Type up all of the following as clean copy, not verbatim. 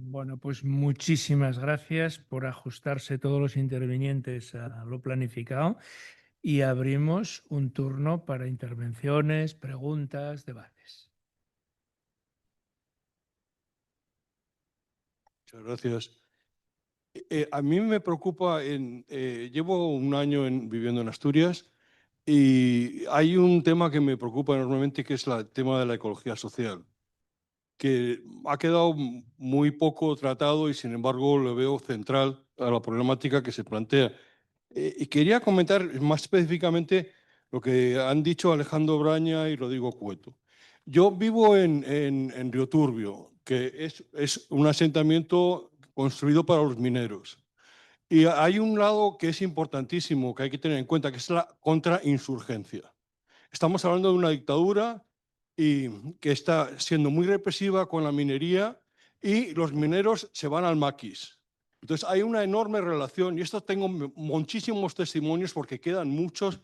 Bueno, pues muchísimas gracias por ajustarse todos los intervinientes a lo planificado y abrimos un turno para intervenciones, preguntas, debates. Muchas gracias. A mí me preocupa, llevo un año viviendo en Asturias y hay un tema que me preocupa enormemente, que es el tema de la ecología social, que ha quedado muy poco tratado y sin embargo lo veo central a la problemática que se plantea. Y quería comentar más específicamente lo que han dicho Alejandro Braña y Rodrigo Cueto. Yo vivo en Río Turbio, que es un asentamiento construido para los mineros. Y hay un lado que es importantísimo, que hay que tener en cuenta, que es la contrainsurgencia. Estamos hablando de una dictadura y que está siendo muy represiva con la minería y los mineros se van al maquis. Entonces hay una enorme relación y esto tengo muchísimos testimonios porque quedan muchos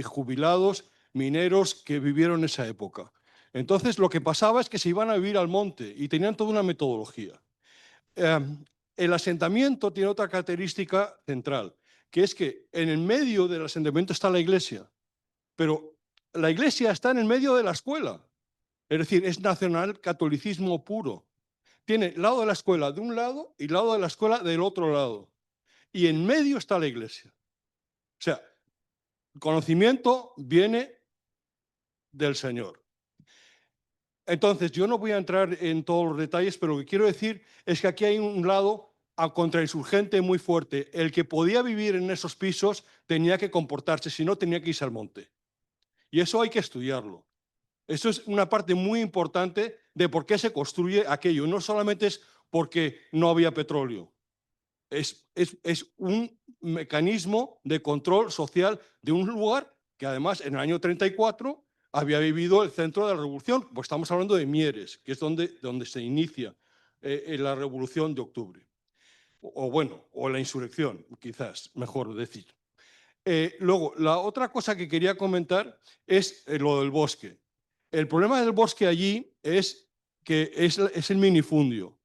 jubilados mineros que vivieron esa época. Entonces lo que pasaba es que se iban a vivir al monte y tenían toda una metodología. El asentamiento tiene otra característica central, que es que en el medio del asentamiento está la iglesia, pero la iglesia está en el medio de la escuela. Es decir, es nacional catolicismo puro. Tiene lado de la escuela de un lado y lado de la escuela del otro lado. Y en medio está la iglesia. O sea, el conocimiento viene del Señor. Entonces, yo no voy a entrar en todos los detalles, pero lo que quiero decir es que aquí hay un lado a contrainsurgente muy fuerte. El que podía vivir en esos pisos tenía que comportarse, si no tenía que irse al monte. Y eso hay que estudiarlo. Eso es una parte muy importante de por qué se construye aquello. No solamente es porque no había petróleo. Es un mecanismo de control social de un lugar que además en el año 34 había vivido el centro de la revolución, pues estamos hablando de Mieres, que es donde se inicia la revolución de octubre. O la insurrección, quizás, mejor decir. Luego, la otra cosa que quería comentar es lo del bosque. El problema del bosque allí es que es el minifundio.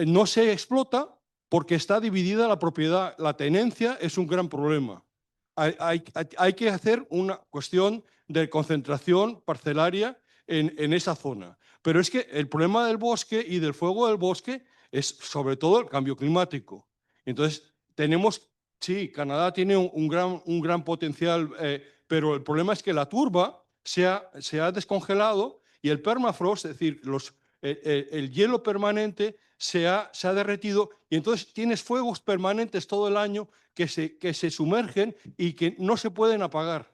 No se explota porque está dividida la propiedad. La tenencia es un gran problema. Hay que hacer una cuestión de concentración parcelaria en esa zona. Pero es que el problema del bosque y del fuego del bosque es sobre todo el cambio climático. Entonces, sí, Canadá tiene un gran potencial, pero el problema es que la turba se ha descongelado y el permafrost, es decir, el hielo permanente se ha derretido y entonces tienes fuegos permanentes todo el año que se sumergen y que no se pueden apagar.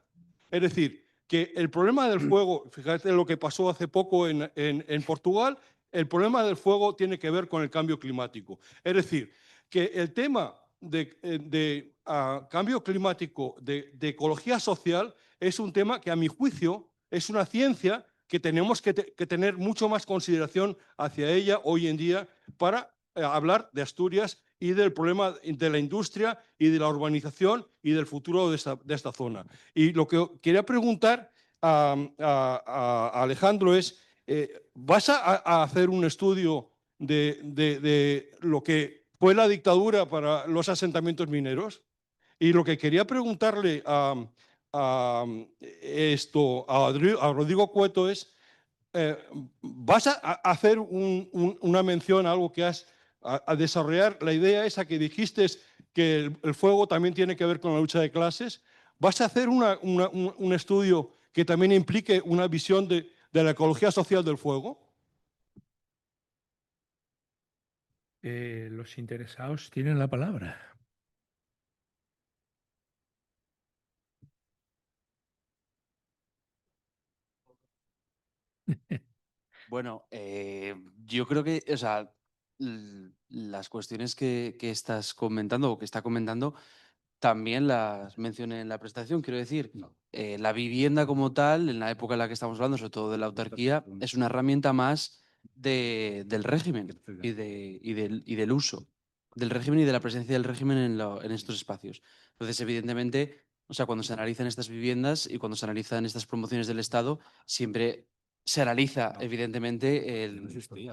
Es decir, que el problema del fuego, fíjate lo que pasó hace poco en Portugal, el problema del fuego tiene que ver con el cambio climático. Es decir, que el tema de cambio climático, de ecología social, es un tema que a mi juicio es una ciencia que tenemos que tener mucho más consideración hacia ella hoy en día para hablar de Asturias y del problema de la industria y de la urbanización y del futuro de esta zona. Y lo que quería preguntar a Alejandro es, ¿vas a hacer un estudio de lo que fue la dictadura para los asentamientos mineros? Y lo que quería preguntarle a Rodrigo Cueto es, ¿vas a hacer una mención a algo que a desarrollar la idea esa que dijiste, que el fuego también tiene que ver con la lucha de clases? ¿Vas a hacer un estudio que también implique una visión de la ecología social del fuego? Los interesados tienen la palabra. Bueno, yo creo que, o sea, las cuestiones que estás comentando o que está comentando también las mencioné en la presentación. Quiero decir, la vivienda como tal, en la época en la que estamos hablando, sobre todo de la autarquía, es una herramienta más del régimen y del uso del régimen y de la presencia del régimen en estos espacios. Entonces, evidentemente, o sea, cuando se analizan estas viviendas y cuando se analizan estas promociones del Estado, siempre se analiza, evidentemente,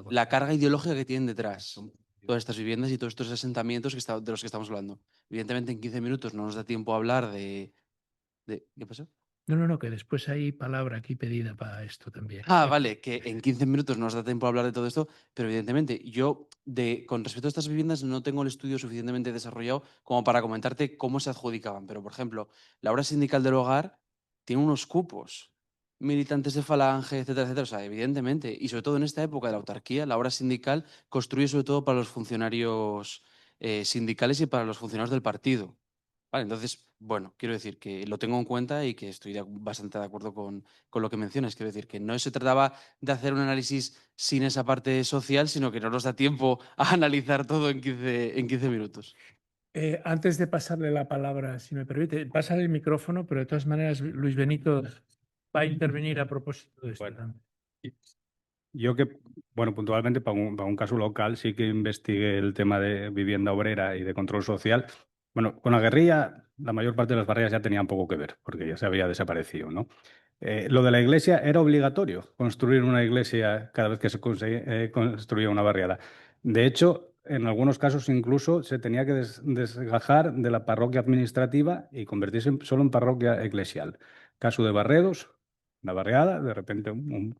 la carga ideológica que tienen detrás todas estas viviendas y todos estos asentamientos de los que estamos hablando. Evidentemente, en 15 minutos no nos da tiempo a hablar ¿Qué pasó? No, que después hay palabra aquí pedida para esto también. Vale, que en 15 minutos no nos da tiempo a hablar de todo esto, pero evidentemente yo, con respecto a estas viviendas, no tengo el estudio suficientemente desarrollado como para comentarte cómo se adjudicaban. Pero, por ejemplo, la obra sindical del hogar tiene unos cupos, militantes de Falange, etcétera, etcétera. O sea, evidentemente, y sobre todo en esta época de la autarquía, la obra sindical construye sobre todo para los funcionarios sindicales y para los funcionarios del partido. Vale, entonces, bueno, quiero decir que lo tengo en cuenta y que estoy bastante de acuerdo con lo que mencionas. Quiero decir que no se trataba de hacer un análisis sin esa parte social, sino que no nos da tiempo a analizar todo en 15 minutos. Antes de pasarle la palabra, si me permite, pásale el micrófono, pero de todas maneras Luis Benito va a intervenir a propósito de esto. Bueno. también. Yo que, bueno, puntualmente para un caso local sí que investigué el tema de vivienda obrera y de control social. Bueno, con la guerrilla la mayor parte de las barriadas ya tenían poco que ver, porque ya se había desaparecido, ¿no? Lo de la iglesia era obligatorio, construir una iglesia cada vez que se construía una barriada. De hecho, en algunos casos incluso se tenía que desgajar de la parroquia administrativa y convertirse solo en parroquia eclesial. Caso de Barredos, una barriada, de repente un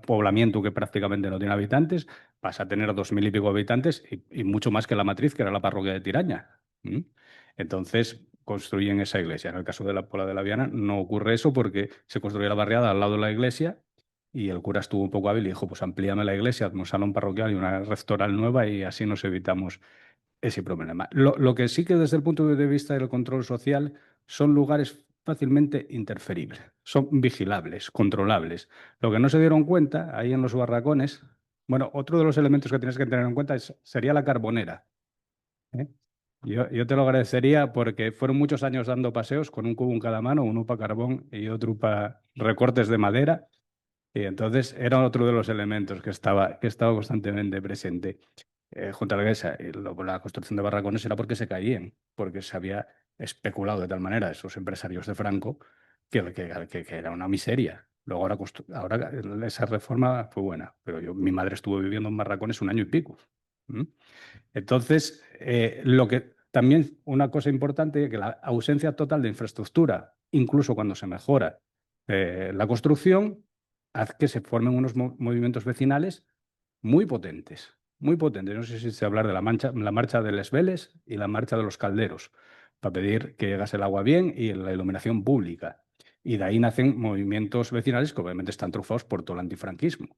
poblamiento que prácticamente no tiene habitantes, pasa a tener 2000 y pico habitantes y mucho más que la matriz, que era la parroquia de Tiraña. ¿Mm? Entonces construyen esa iglesia. En el caso de la Pola de la Viana no ocurre eso porque se construye la barriada al lado de la iglesia y el cura estuvo un poco hábil y dijo, pues amplíame la iglesia, hazme un salón parroquial y una rectoral nueva y así nos evitamos ese problema. Lo que sí que desde el punto de vista del control social son lugares fácilmente interferibles, son vigilables, controlables. Lo que no se dieron cuenta ahí en los barracones, bueno, otro de los elementos que tienes que tener en cuenta sería la carbonera. ¿Eh? Yo te lo agradecería porque fueron muchos años dando paseos con un cubo en cada mano, uno para carbón y otro para recortes de madera. Y entonces era otro de los elementos que estaba constantemente presente junto a la iglesia. Y la construcción de barracones era porque se caían, porque se había especulado de tal manera esos empresarios de Franco que era una miseria. Luego ahora esa reforma fue buena, pero mi madre estuvo viviendo en barracones un año y pico. ¿Mm? Entonces, lo que también una cosa importante es que la ausencia total de infraestructura, incluso cuando se mejora la construcción, hace que se formen unos movimientos vecinales muy potentes, muy potentes. No sé si se hablar de la marcha de Les Veles y la marcha de los Calderos, para pedir que llegase el agua bien y la iluminación pública. Y de ahí nacen movimientos vecinales que obviamente están trufados por todo el antifranquismo.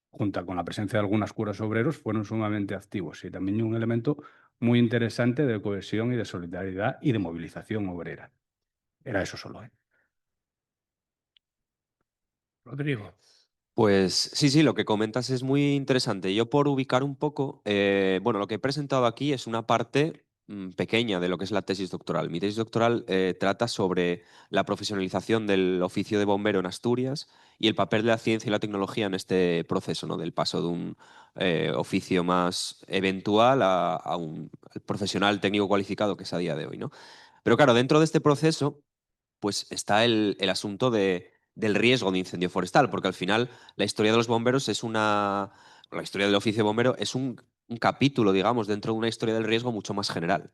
Junto con la presencia de algunos curas obreros, fueron sumamente activos y también un elemento muy interesante de cohesión y de solidaridad y de movilización obrera. Era eso solo, ¿eh? Rodrigo. Pues sí, lo que comentas es muy interesante. Yo por ubicar un poco, bueno, lo que he presentado aquí es una parte pequeña de lo que es la tesis doctoral. Mi tesis doctoral trata sobre la profesionalización del oficio de bombero en Asturias y el papel de la ciencia y la tecnología en este proceso, ¿no? Del paso de un oficio más eventual a un profesional técnico cualificado que es a día de hoy, ¿no? Pero claro, dentro de este proceso pues está el asunto del riesgo de incendio forestal, porque al final la historia de los bomberos la historia del oficio de bombero es un capítulo, digamos, dentro de una historia del riesgo mucho más general.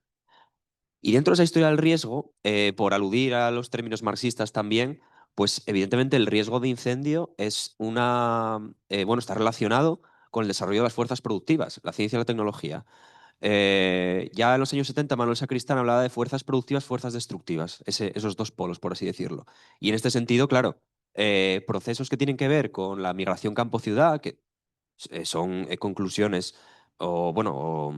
Y dentro de esa historia del riesgo, por aludir a los términos marxistas también, pues evidentemente el riesgo de incendio bueno, está relacionado con el desarrollo de las fuerzas productivas, la ciencia y la tecnología. Ya en los años 70 Manuel Sacristán hablaba de fuerzas productivas, fuerzas destructivas, esos dos polos, por así decirlo. Y en este sentido, claro, procesos que tienen que ver con la migración campo-ciudad, que son conclusiones o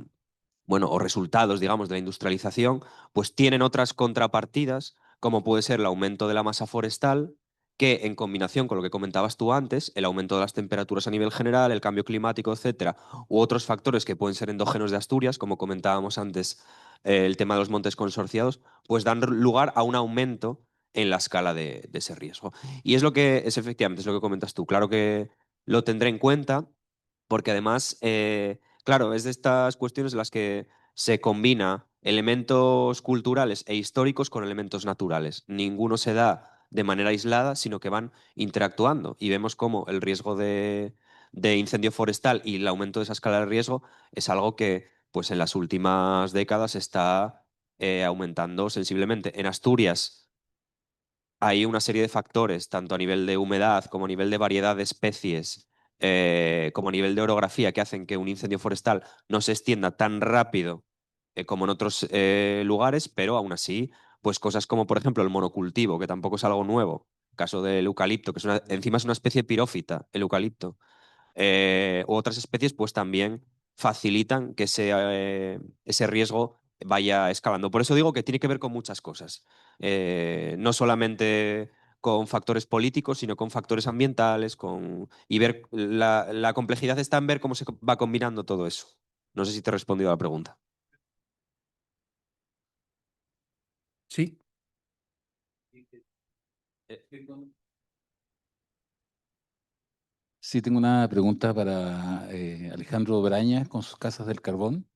resultados, digamos, de la industrialización, pues tienen otras contrapartidas, como puede ser el aumento de la masa forestal, que en combinación con lo que comentabas tú antes, el aumento de las temperaturas a nivel general, el cambio climático, etcétera, u otros factores que pueden ser endógenos de Asturias, como comentábamos antes, el tema de los montes consorciados, pues dan lugar a un aumento en la escala de ese riesgo. Y es lo que es efectivamente, es lo que comentas tú. Claro que lo tendré en cuenta, porque además, claro, es de estas cuestiones en las que se combina elementos culturales e históricos con elementos naturales. Ninguno se da de manera aislada, sino que van interactuando. Y vemos cómo el riesgo de incendio forestal y el aumento de esa escala de riesgo es algo que pues, en las últimas décadas está aumentando sensiblemente. En Asturias hay una serie de factores, tanto a nivel de humedad como a nivel de variedad de especies, como a nivel de orografía, que hacen que un incendio forestal no se extienda tan rápido como en otros lugares, pero aún así, pues cosas como, por ejemplo, el monocultivo, que tampoco es algo nuevo, caso del eucalipto, que encima es una especie pirófita, el eucalipto, u otras especies, pues también facilitan que ese riesgo vaya escalando. Por eso digo que tiene que ver con muchas cosas. No solamente con factores políticos, sino con factores ambientales, y ver la complejidad está en ver cómo se va combinando todo eso. No sé si te he respondido a la pregunta. Sí. Sí, tengo una pregunta para Alejandro Braña con sus casas del carbón.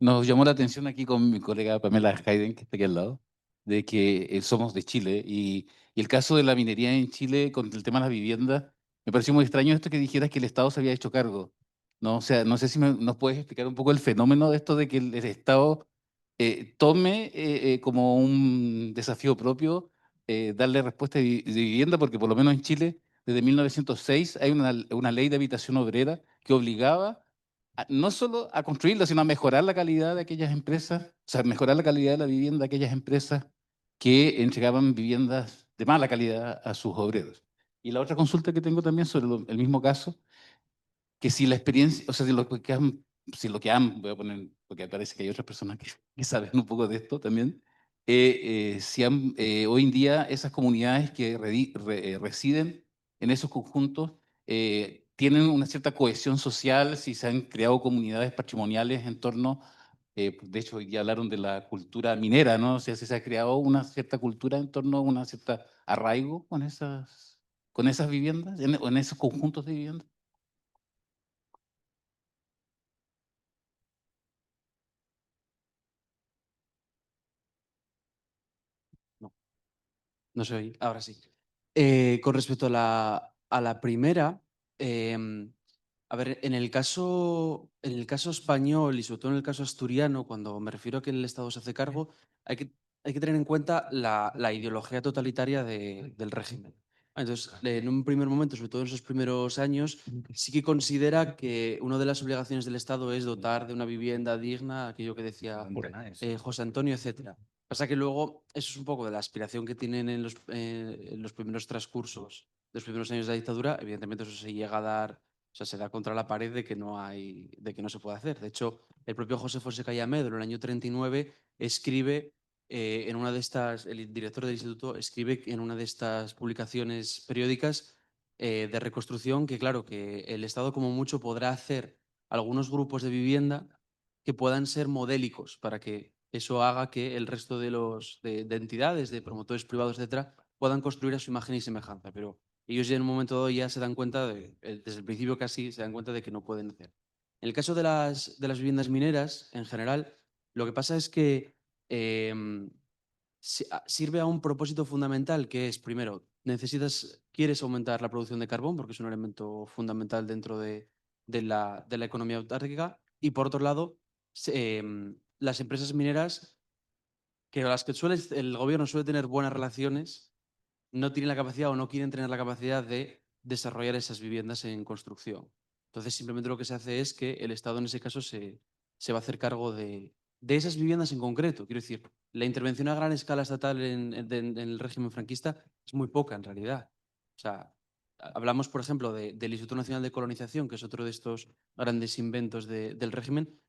Nos llamó la atención aquí con mi colega Pamela Hayden, que está aquí al lado, de que somos de Chile y el caso de la minería en Chile con el tema de las viviendas, me pareció muy extraño esto que dijeras que el Estado se había hecho cargo. No, o sea, no sé si nos puedes explicar un poco el fenómeno de esto de que el Estado tome como un desafío propio darle respuesta de vivienda, porque por lo menos en Chile, desde 1906, hay una ley de habitación obrera que obligaba no solo a construirla, sino a mejorar la calidad de aquellas empresas, o sea, mejorar la calidad de la vivienda de aquellas empresas que entregaban viviendas de mala calidad a sus obreros. Y la otra consulta que tengo también sobre el mismo caso, que si la experiencia, o sea, si lo que han, voy a poner, porque parece que hay otras personas que saben un poco de esto también, si hoy en día esas comunidades que residen en esos conjuntos tienen una cierta cohesión social, si se han creado comunidades patrimoniales en torno, de hecho hoy día hablaron de la cultura minera, ¿no? O sea, si se ha creado una cierta cultura en torno a una cierta arraigo con esas viviendas, en esos conjuntos de viviendas. No se oye, ahora sí. Con respecto a la primera, a ver, en el caso español y sobre todo en el caso asturiano, cuando me refiero a que el Estado se hace cargo, hay que tener en cuenta la ideología totalitaria del régimen. Entonces, en un primer momento, sobre todo en esos primeros años, sí que considera que una de las obligaciones del Estado es dotar de una vivienda digna, aquello que decía José Antonio, etcétera. Pasa que luego eso es un poco de la aspiración que tienen en los primeros transcursos de los primeros años de la dictadura. Evidentemente eso se llega a dar, o sea, se da contra la pared de que no se puede hacer. De hecho, el propio José Fonseca Llamedo en el año 39 escribe en una de estas, el director del instituto escribe en una de estas publicaciones periódicas de reconstrucción que claro, que el Estado como mucho podrá hacer algunos grupos de vivienda que puedan ser modélicos para que eso haga que el resto de entidades, de promotores privados, etcétera, puedan construir a su imagen y semejanza. Pero ellos ya en un momento dado ya se dan cuenta, desde el principio casi, se dan cuenta de que no pueden hacer. En el caso de las viviendas mineras, en general, lo que pasa es que sirve a un propósito fundamental que es, primero, quieres aumentar la producción de carbón porque es un elemento fundamental dentro de la economía autárquica y por otro lado, las empresas mineras que las que el gobierno suele tener buenas relaciones no tienen la capacidad o no quieren tener la capacidad de desarrollar esas viviendas en construcción. Entonces, simplemente lo que se hace es que el Estado en ese caso se va a hacer cargo de esas viviendas en concreto. Quiero decir, la intervención a gran escala estatal en el régimen franquista es muy poca en realidad. O sea, hablamos, por ejemplo, del Instituto Nacional de Colonización, que es otro de estos grandes inventos del régimen.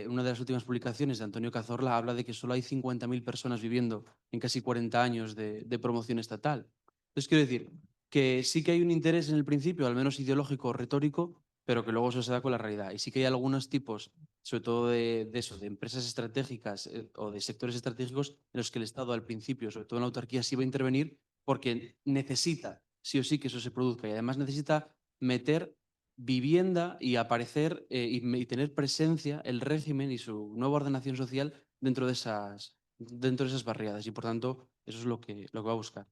Una de las últimas publicaciones de Antonio Cazorla habla de que solo hay 50.000 personas viviendo en casi 40 años de promoción estatal. Entonces, quiero decir que sí que hay un interés en el principio, al menos ideológico o retórico, pero que luego eso se da con la realidad. Y sí que hay algunos tipos, sobre todo de empresas estratégicas o de sectores estratégicos, en los que el Estado al principio, sobre todo en la autarquía, sí va a intervenir porque necesita, sí o sí, que eso se produzca. Y además necesita meter vivienda y aparecer y tener presencia el régimen y su nueva ordenación social dentro de esas dentro de esas barriadas y por tanto eso es lo que va a buscar.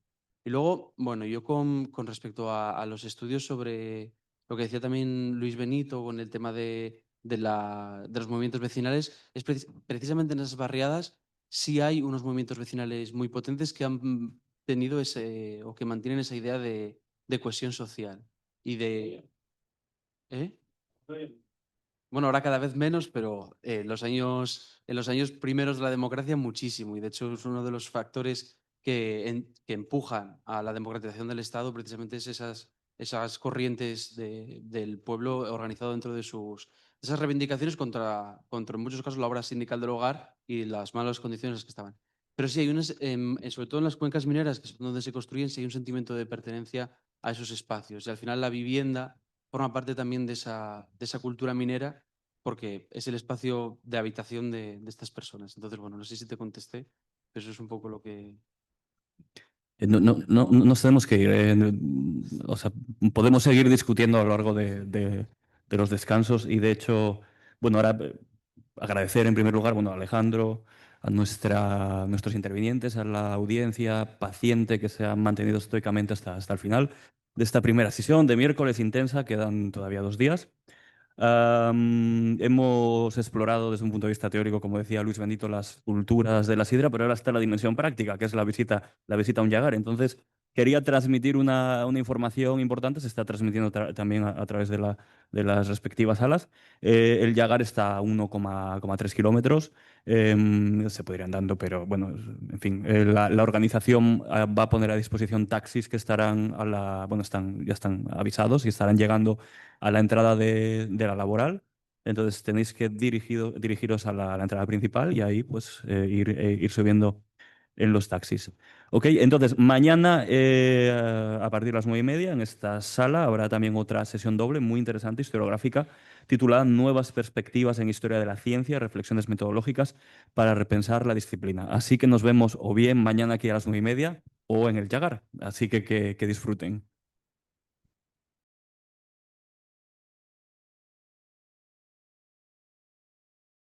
Y luego, bueno, yo con respecto a los estudios sobre lo que decía también Luis Benito con el tema de los movimientos vecinales, es precisamente en esas barriadas sí hay unos movimientos vecinales muy potentes que han tenido o que mantienen esa idea de cohesión social y de... ¿Eh? Bueno, ahora cada vez menos, pero en los años primeros de la democracia muchísimo. Y de hecho es uno de los factores que empujan a la democratización del Estado, precisamente es esas corrientes del pueblo organizado dentro de esas reivindicaciones contra en muchos casos la obra sindical del hogar y las malas condiciones en las que estaban. Pero sí, sobre todo en las cuencas mineras, que es donde se construyen, sí hay un sentimiento de pertenencia a esos espacios. Y al final la vivienda forma parte también de esa cultura minera porque es el espacio de habitación de estas personas. Entonces, bueno, no sé si te contesté, pero eso es un poco lo que... No nos tenemos que ir. O sea, podemos seguir discutiendo a lo largo de los descansos y de hecho, bueno, ahora agradecer en primer lugar, bueno, a Alejandro, a nuestros intervinientes, a la audiencia paciente que se ha mantenido estoicamente hasta el final de esta primera sesión de miércoles intensa. Quedan todavía 2 días. Hemos explorado desde un punto de vista teórico, como decía Luis Benito, las culturas de la sidra, pero ahora está la dimensión práctica, que es la visita a un llagar. Entonces, quería transmitir una información importante, se está transmitiendo también a través de las respectivas salas. El llagar está a 1,3 kilómetros. Se podría ir andando, pero bueno, en fin, la organización va a poner a disposición taxis que estarán bueno, ya están avisados y estarán llegando a la entrada de la laboral. Entonces tenéis que dirigiros a la entrada principal y ahí pues ir subiendo en los taxis. Ok, entonces mañana a partir de las 9:30 en esta sala habrá también otra sesión doble muy interesante, historiográfica, titulada Nuevas perspectivas en historia de la ciencia, reflexiones metodológicas para repensar la disciplina. Así que nos vemos o bien mañana aquí a las 9:30 o en el Llagar. Así que disfruten.